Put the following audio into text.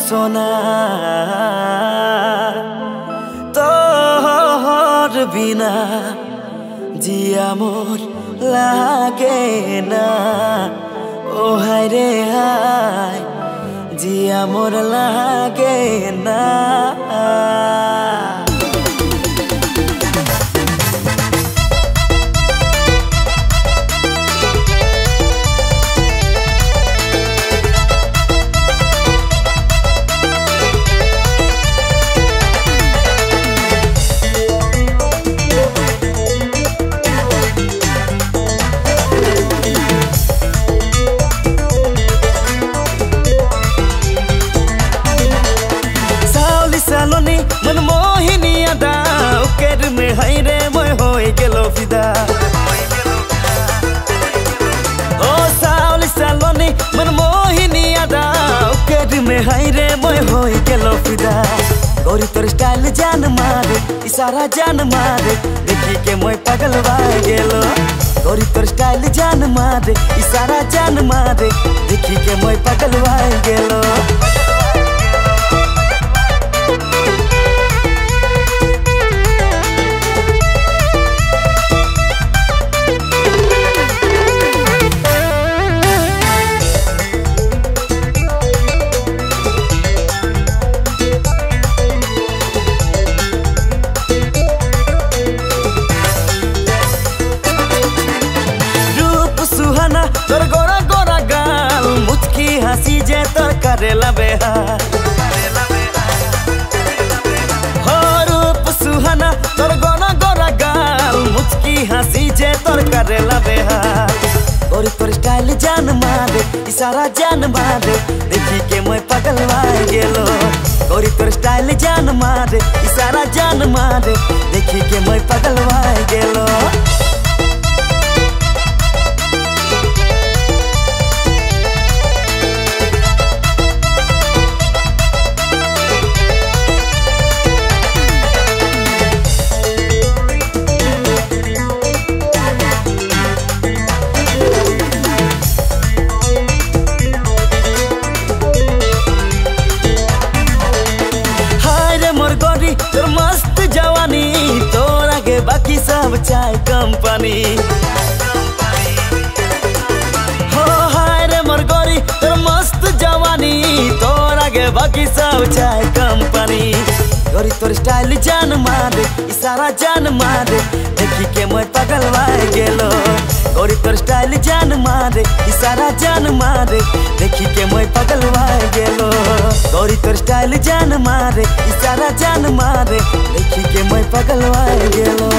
सोना तोहर बिना जिया मोर लागे ना। ओ हाय रे हाय जिया मोर लागे ना। सालोनी मनमोहिनी अदा उकेर में हाय रे मोय होय गेलो फिदा। ओ सावली सालोनी मनमोहिनी अदा उकेर में हाय रे मोय होय गेलो फिदा। गोरी तोर स्टाइल जान मारे इशारा जान मारे देखी के मोय पागल वाय गेलो। गोरी तोर स्टाइल जान मारे इशारा जान मारे देखी के मोय पागल वाय गेलो। तोर गोरा गोरा गाल मुचकी हंसी जे तोर करेला बेहाल। हो रूप सुहाना तोर गोरा गोरा गाल मुचकी हंसी जे तोर करेला बेहाल। गोरी तोर स्टाइल जान मारे इशारा जान मारे देखी के मैं पागल वाय गेलो। गोरी तोर स्टाइल जान मारे इशारा जान मारे देखी के मैं पागल वाय गेलो। तोर मस्त जवानी तोर आगे बाकी सब चाय कंपनी। हो हाय रे मोर गोरी तोर मस्त जवानी तोर आगे बाकी सब चाय कंपनी। गोरी तोर स्टाइल जान मारे इशारा जान मारे देखी के मैं पागल वाय गेलो। गोरी तोर स्टाइल जान मारे इशारा जान मारे देखी के मैं पागल वाय गेलो। गोरी तोर स्टाइल जान मारे इशारा जान मारे देखी के मैं पागल वाय गेलो।